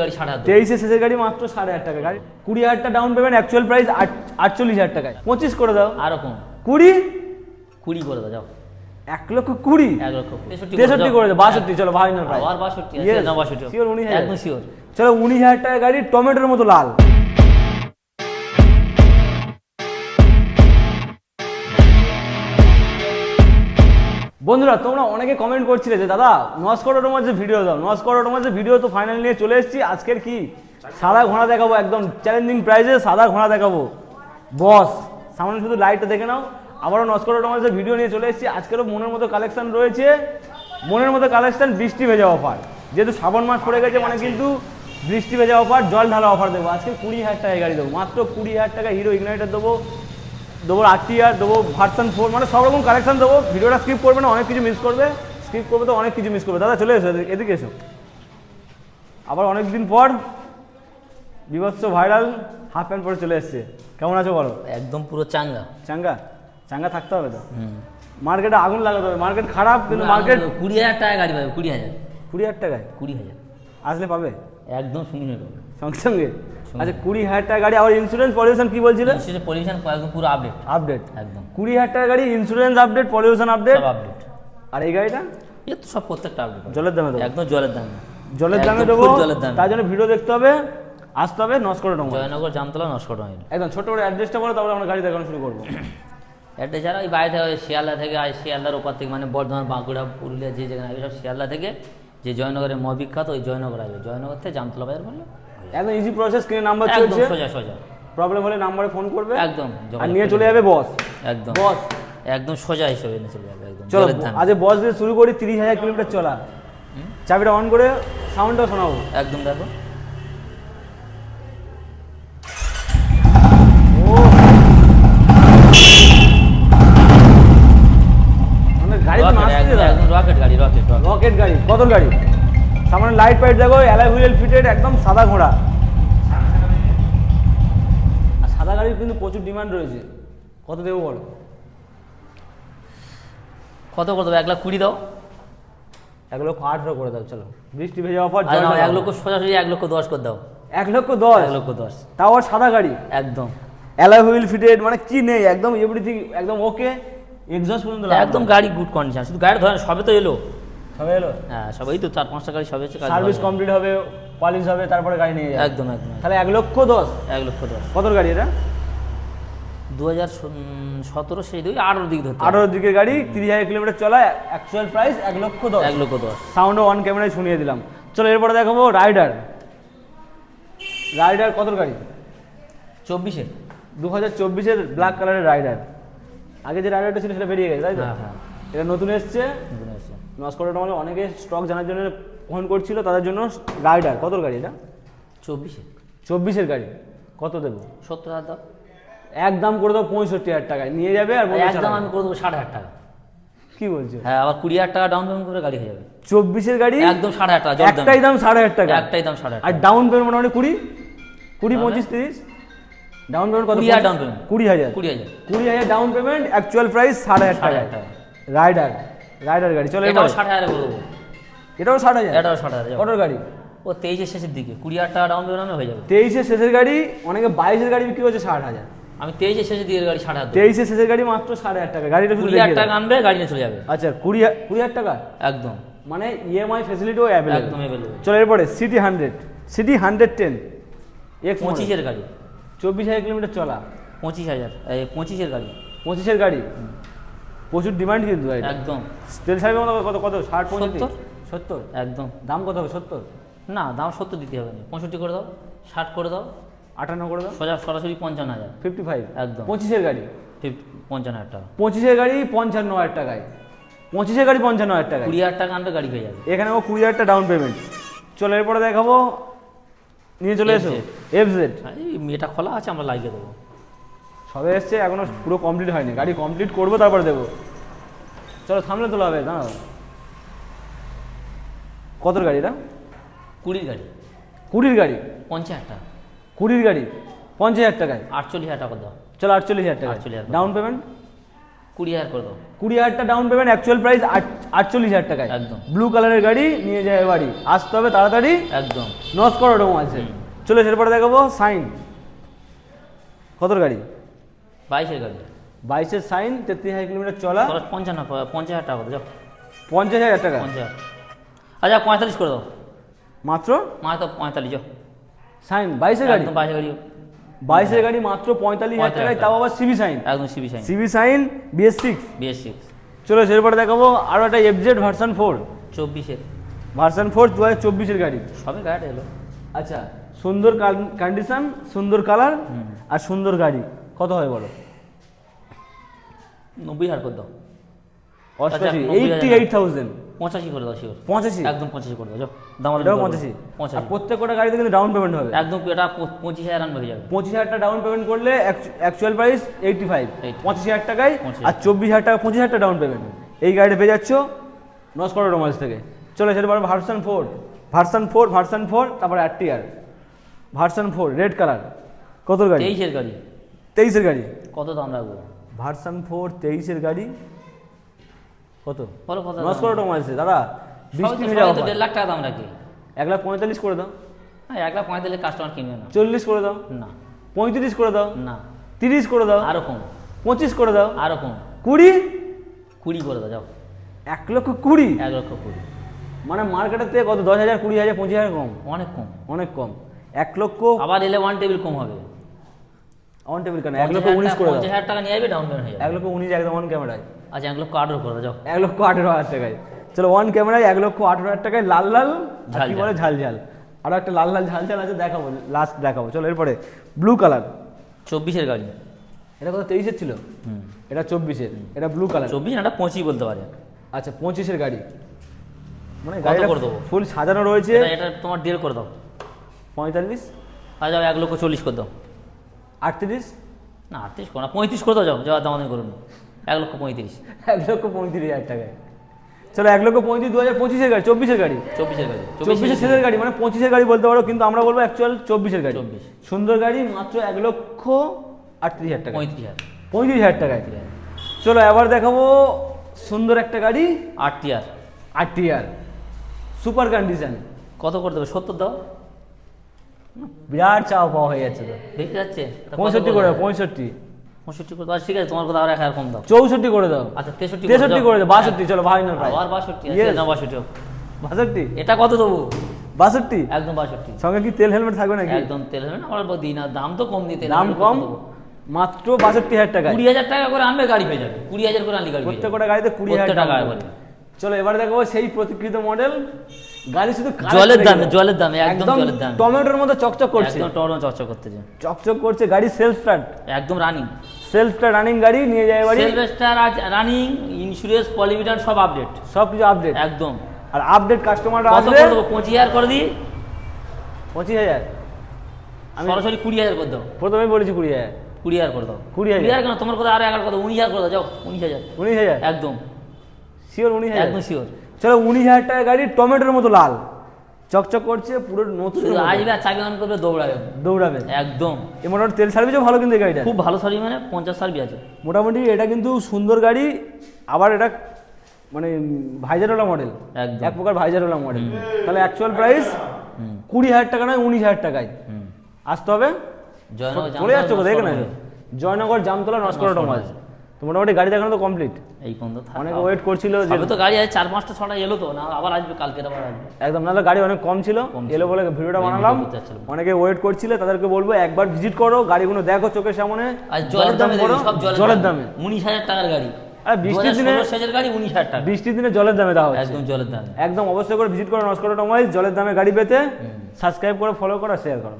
গাড়ি 8.5। 23-এর শেষের গাড়ি মাত্র 8.5 টাকা গাড়ি। 20,000 টাকা ডাউন পেমেন্ট, অ্যাকচুয়াল প্রাইস 48,000 টাকায়। 25 করে দাও। আর কম 20 করে দাও, যাও 1,20,000। 63 করে দাও। 62, চলো ভাই না ভাই। আবার 62 আছে না? 62 শিওর 19,000? একদম শিওর। চলো 19,000 টাকা গাড়ি, টমেটোর মতো লাল। বন্ধুরা, তোমরা অনেকে কমেন্ট করছিলে যে দাদা নস্কর অটোমোবাইলসের ভিডিও দাও, নস্কর অটোমোবাইলসের ভিডিও তো ফাইনাল নিয়ে চলে এসেছি। আজকের কি সাদা ঘোড়া দেখাবো, একদম চ্যালেঞ্জিং প্রাইসে সাদা ঘোড়া দেখাবো। বস সামনে শুধু লাইটটা দেখে নাও। আবারও নস্কর অটোমোবাইলসের ভিডিও নিয়ে চলে এসেছি। আজকেরও মনের মতো কালেকশন রয়েছে, মনের মতো কালেকশন, বৃষ্টি ভেজা অফার। যেহেতু শ্রাবণ মাস পড়ে গেছে, মানে কিন্তু বৃষ্টি ভেজা অফার, জল ঢালা অফার দেবো। আজকে 20,000 টাকায় গাড়ি দেবো, মাত্র 20,000 টাকা। হিরো ইগনাইটার দেবো, RTR দেবো, ভার্সন 4, মানে সব রকম কালেকশন দেবো। ভিডিওটা স্কিপ করবে না, অনেক কিছু মিস করবে। স্কিপ করবে তো অনেক কিছু মিস করবে। দাদা চলে এসো, এদিকে এসো। আবার অনেক দিন পর বিভৎস ভাইরাল হাফ প্যান্ট পরে চলে এসছে। কেমন আছো বলো? একদম পুরো চাঙ্গা চাঙ্গা চাঙ্গা থাকতে হবে তো। মার্কেটে আগুন লাগাতে হবে। মার্কেট খারাপ, কিন্তু মার্কেট 20,000 টাকা গাড়ি পাবে। 20,000 20,000 টাকায় 20,000 আসলে পাবে একদম শুনিনি তো সঙ্গে সঙ্গে। আচ্ছা 20,000 টাকা গাড়ি, আবার ইন্স্যুরেন্স পলিউশন কি বলছিলে? পলিউশন একদম পুরো আপডেট একদম 20,000 টাকা গাড়ি, ইন্স্যুরেন্স আপডেট, পলিউশন আপডেট। আর এই গাড়িটা এ তো সব প্রত্যেকটা আপডেট। জলের দামে দেবো, একদম জলের দামে দেবো। তার জন্য ভিডিও দেখতে হবে, আসতে হবে নস্কর অটোমোবাইল, জয়নগর, জামতলা, নস্কর অটোমোবাইল। একদম ছোট করে অ্যাড্রেসটা বলো, তারপরে আমরা গাড়ি দেখানো শুরু করবো। অ্যাড্রেস যারা ওই বাইরে থেকে শিয়ালদা থেকে আর শিয়ালদার ওপর থেকে, মানে বর্ধমান, বাঁকুড়া, পুরুলিয়া, যে যেখানে আসবে সব শিয়ালদা থেকে, যে জয়নগরের বিখ্যাত ওই জয়নগর আসবে। জয়নগর থেকে জামতলা বাজার বললে একদম ইজি প্রসেস। স্ক্রিনে নাম্বার একদম চলছে, সোজা। প্রবলেম হলে নাম্বারে ফোন করবে, একদম আর নিয়ে চলে যাবে বস। একদম বস একদম সোজা হিসেবে নিয়ে চলে যাবে একদম। চলো আজ বস দিয়ে শুরু করি। 30,000 কিলোমিটার চলা। চাবিটা অন করে সাউন্ডটাও শোনাবো। একদম দেখো, রকেট গাড়ি। কত গাড়ি, সামনে লাইট ফাইট দেখো, অ্যালয় হুইল ফিটেড, একদম সাদা ঘোড়া। আর সাদা গাড়ির কিন্তু প্রচুর ডিমান্ড রয়েছে। কত দেবো বলো? কত করে দেবো? 1,20,000 দাও। 1,18,000 করে দাও। চলো বৃষ্টি ভেজা অফার। 1,00,000 সোজাসুজি 1,10,000 করে দাও। 1,10,000? 1,10,000 তাও আর সাদা গাড়ি, একদম অ্যালয় হুইল ফিটেড, মানে কি নেই, একদম এভরিথিং একদম ওকে। এক্সস্ট পর্যন্ত একদম গাড়ি গুড কন্ডিশন। শুধু গাড়ি ধরেন, সবে তো এলো, সবে এলো। হ্যাঁ সবাই তো 4-5টা গাড়ি সবে হচ্ছে, সার্ভিস কমপ্লিট হবে, পলিশ হবে, তারপরে গাড়ি নিয়ে যাবে। একদম। তাহলে 1,10,000। 1,10,000 কত গাড়ি এটা? 2017 সেই 18 দিকে ধরতে 18 দিকের গাড়ি, 30,000 কিলোমিটার চলা, অ্যাকচুয়াল প্রাইস 1,10,000। 1,10,000 সাউন্ডও অন ক্যামেরায় শুনিয়ে দিলাম। চলো এরপরে দেখাবো রাইডার। কত গাড়ি? 24-এর 2024-এর ব্ল্যাক কালারের রাইডার। আগে যে রাইডারটা ছিল সেটা বেরিয়ে গেছে, তাই তো? হ্যাঁ এটা নতুন এসছে। নস্কর অটোমোবাইল অনেকে স্টক জানার জন্য ফোন করছিল, তাদের জন্য রাইডার। কত গাড়ি এটা? 24-এর গাড়ি। কত দেবো? 70,000 দাও। একদম করে দেবো 65,000 টাকায় নিয়ে যাবে। আর একদম আমি করে দেবো 60,000 টাকা। কি বলছো? হ্যাঁ, আবার 20,000 টাকা ডাউন পেমেন্ট করে গাড়ি হয়ে যাবে। 24-এর গাড়ি একদম 60,000 টাকা। একটাই দাম 60,000 টাকা। একটাই দাম 60,000 আর ডাউন পেমেন্ট মোটামুটি 20, 25, 30। ডাউন পেমেন্ট কত? 20,000 down payment. 20,000 down payment, actual price 60,000 টাকা। রাইডার গাড়ি। চলো এটাও 60,000 করে দেবো। এটাও 60,000? এটাও 60,000। কত গাড়ি? ও 23-এর শেষের দিকে 20,000 টাকা ডাউন পেমেন্ট হয়ে যাবে। 23-এর শেষের গাড়ি, অনেকে 22-এর গাড়ি বিক্রি হচ্ছে 60,000। আমি 23-এর শেষের দিকের গাড়ি 60,000। 23-এর শেষের গাড়ি মাত্র 60,000 টাকা। গাড়িটা শুধু 20,000 টাকা আনবে, গাড়ি নিয়ে চলে যাবে। আচ্ছা 20,000 টাকা একদম, মানে ইএমআই ফ্যাসিলিটিও অ্যাভেলেবল। একদম অ্যাভেলেবল। চলো এরপরে সিটি 110 X 25-এর গাড়ি, 24,000 কিলোমিটার চলা। 25,000 25-এর গাড়ি। 25-এর গাড়ি প্রচুর ডিমান্ড কিন্তু একদম। তেল সাহেব কত কত 60, 70? একদম। দাম কত হবে? 70? না, দাম 70 দিতে হবে না। 65 করে দাও, 60 করে দাও, 58 করে দাও, সোজা সরাসরি 55,000। 55? একদম। 25-এর গাড়ি 55,000 টাকা। 25-এর গাড়ি 55,000 টাকায়। 25-এর গাড়ি 55,000 টাকায়। 20,000 টাকা আনবে, গাড়ি হয়ে যাবে। এখানে 20,000 টাকা ডাউন পেমেন্ট। চলো এরপরে দেখাবো, নিয়ে চলে এসো FZ। এটা খোলা আছে, আমরা লাগিয়ে দেবো। সবে এসছে, এখনো পুরো কমপ্লিট হয়নি। গাড়ি কমপ্লিট করবো তারপরে দেবো। চলো থামলে তোলা হবে। দাঁড়াও, কত গাড়ি এটা? 20-এর গাড়ি। 20-এর গাড়ি 50,000 টাকা। 20-এর গাড়ি 50,000 টাকায়। 48,000 টাকা দাও। চলো 48,000 টাকা। 48,000 ডাউন পেমেন্ট 20,000 করে দাও 20,000 ডাউন পেমেন্ট, অ্যাকচুয়াল প্রাইস 48,000 টাকায়। একদম। ব্লু কালারের গাড়ি নিয়ে যায় বাড়ি, আসতে হবে তাড়াতাড়ি। একদম নস করোডম আছে। চলো এরপরে দেখাবো সাইন। কতর গাড়ি? 22-এর গাড়ি 22-এর সাইন, 33,000 কিলোমিটার চলা, 50,000 টাকা করে দাও 50,000 টাকা। 50,000 আচ্ছা 45 করে দাও মাত্র মাত্র 45 যাও সাইন 22-এর গাড়ি, একদম 22 গাড়ি 22-এর গাড়ি মাত্র 45,000 টাকায়, তাও আবার সিবি সাইন। একদম CB Shine CB Shine BS6। BS6 চলো এরপরে দেখাবো আরও একটা FZ ভার্সন 4। 24-এর ভার্সন 4 2024-এর গাড়ি। সবে গাড়িটা এলো আচ্ছা, সুন্দর কন্ডিশন, সুন্দর কালার আর সুন্দর গাড়ি। কত হয় বলো? 90,000 করে দাও 88, 90,000 88,000। 85 করে দাও শিওর 85? একদম 85 করে দাও যাও দাম এটাও 85? আর 85 প্রত্যেকটা গাড়িতে কিন্তু ডাউন পেমেন্ট হবে। একদম এটা 25,000 রান হয়ে যাবে। 25,000 টাকা ডাউন পেমেন্ট করলে অ্যাকচুয়াল প্রাইস 85, 85 25,000 টাকায়। 25,000 আর 24,000 টাকা, 25,000 টাকা ডাউন পেমেন্ট এই গাড়িটা পেয়ে যাচ্ছ নস্কর রোমান্স থেকে। চলো সেরপর ভার্সন 4, ভার্সন 4, তারপরে RTR ভার্সন 4 রেড কালার। কত গাড়ি? 23-এর গাড়ি 23-এর গাড়ি। কত দাম রাখবো? ভার্সন 4 23-এর গাড়ি কত? বলো কত নস্কর রোমান্স দাদা, বৃষ্টি হয়ে সবাই যাওয়া তো 1.5 লাখ টাকা দাম রাখি। 1,45,000 করে দাও, হ্যাঁ 1,45,000 কাস্টমার কিনবে না 40 করে দাও, না 35 করে দাও, না 30 করে দাও, আরো কম 25 করে দাও, আরো কম 20, 20 করে দাও যাও 1,20,000। 1,20,000 মানে মার্কেটের থেকে কত 10,000, 20,000, 25,000 কম, অনেক কম। অনেক কম। 1 লক্ষ আবার এলে ওয়ান টেবিল কম হবে। অন টেবিল কেন? 1,19,000 করে দাও, 50,000 টাকা নিয়ে আসবে ডাউন পেমেন্ট হয়ে যাবে। 1,19,000 একদম অন ক্যামেরায়। আচ্ছা 1,18,000 করে দাও যাও 1,18,000 টাকায়। চলো অন ক্যামেরায় 1,18,000 টাকায় লাল লাল আর কি ঝাল বলে ঝাল ঝাল, আরো একটা লাল লাল ঝাল ঝাল আছে, দেখাবো লাস্ট দেখাবো। চলো এরপরে ব্লু কালার। 24-এর গাড়ি এটা কত? 23-এর ছিল, এটা 24-এর, এটা ব্লু কালার। 24 না এটা 25 বলতে পারে। আচ্ছা 25-এর গাড়ি, মানে কত গাড়িটা করে দেবো? ফুল সাজানো রয়েছে। এটা তোমার ডিল করে দাও 45, আর যাও 1,40,000 করে দাও 38, না 38 করো না 35 করে দাও যাও যাও দাম করুন 1,35,000 1,35,000 টাকায়। চলো 1,35,000 2025-এর গাড়ি, 24-এর গাড়ি, 24-এর গাড়ি 24-এর শেষের গাড়ি, মানে 25-এর গাড়ি বলতে পারো, কিন্তু আমরা বলবো অ্যাকচুয়াল 24-এর গাড়ি। 24 সুন্দর গাড়ি মাত্র 1,38,000 টাকা, 35,000 35,000 টাকায়। চলো এবার দেখাবো সুন্দর একটা গাড়ি, RTR RTR সুপার কন্ডিশন। কত করে দেবে? 70 দাও বিরাট চাওয়া পাওয়া হয়ে যাচ্ছে তো। দেখতে যাচ্ছে 65 করে দাও, 65, 65 করে দাও ঠিক আছে তোমার কথা আর 1,000 কম দাও 64 করে দাও, আচ্ছা 63 63 করে দাও, 62। চলো ভাই না ভাই, আবার 62 Yes. আছে না 62 62, এটা কত দেবো? 62। একদম 62 সঙ্গে কি তেল হেলমেট থাকবে নাকি? একদম তেল হবে না আমরা দিই না, দাম তো কম দিতে দাম কম, মাত্র 62,000 টাকা। 20,000 টাকা করে আনবে গাড়ি পেয়ে যাবে, 20,000 করে আনলে গাড়ি পেয়ে যাবে প্রত্যেকটা গাড়িতে 20,000 প্রত্যেকটা টাকা গাড়ি করে। চলো এবার দেখো সেই প্রতিকৃত মডেল গাড়ি, শুধু colour জলের চলে দামে গেল। জলের দামে একদম জলের দামে টমেটোর মতো চকচক করছে, একদম টরন চর্চা করতে যায় চকচক করছে গাড়ি। সেলফ স্টার্ট, একদম রানিং রানিং গাড়ি নিয়ে যায় বাড়ি। সেলফ স্টার আজ রানিং, ইন্স্যুরেন্স পলিমিটার সব আপডেট সব কিছু আপডেট, একদম। আর আপডেট কাস্টমাররা কত আসবে। করে দেবো? 25,000 করে দিই 25,000, আমি সরাসরি 20,000 করে দাও, প্রথমেই বলেছি 20,000, 20,000 করে দাও 20,000 কেন তোমার কথা আরো 11 করে দাও, 19,000 করে দাও যাও 19,000 19,000 একদম শিওর, 19,000 একদম শিওর। চলো 19,000 টাকা গাড়ি, টমেটোর মতো লাল চকচক করছে, পুরো নতুন শুধু আসবে আর চাবি অন করবে দৌড়াবে দৌড়াবে একদম। এ মোটামুটি তেল সার্ভিসও ভালো, কিন্তু এই গাড়িটা খুব ভালো সার্ভিস, মানে 50 সার্ভিস আছে মোটামুটি। এটা কিন্তু সুন্দর গাড়ি, আবার এটা মানে ভাইজারওয়ালা মডেল, একদম। এক প্রকার ভাইজারওয়ালা মডেল। তাহলে অ্যাকচুয়াল প্রাইস 20,000 টাকা নয়, 19,000 টাকায় আসতে হবে। জয়নগর চলে যাচ্ছে কোথায়? এখানে জয়নগর জামতলা নস্কর অটোমোবাইলস। তো মোটামুটি গাড়ি দেখানো তো কমপ্লিট। এই পর্যন্ত থাক। অনেকে ওয়েট করছিল যে সবে তো গাড়ি আছে 4-5টা 6টা এলো তো না, আবার আসবে কালকে আবার আসবে। একদম, নাহলে গাড়ি অনেক কম ছিল, এলো বলে ভিডিওটা এই বানালাম। ভিডিও করতে যাচ্ছিলাম। অনেকে ওয়েট করছিল, তাদেরকে বলবো একবার ভিজিট করো, গাড়িগুলো দেখো চোখের সামনে। আর জলের দামে করো, সব জলের দামে। 19,000 টাকার গাড়ি, আর বৃষ্টির দিনে 2016 সালের গাড়ি 19,000 টাকা বৃষ্টির দিনে জলের দামে দেওয়া হচ্ছে। একদম জলের দামে। একদম অবশ্যই করে ভিজিট করো নস্কর অটোমোবাইলস, জলের দামে গাড়ি পেতে। সাবস্ক্রাইব করো, ফলো করো, শেয়ার করো।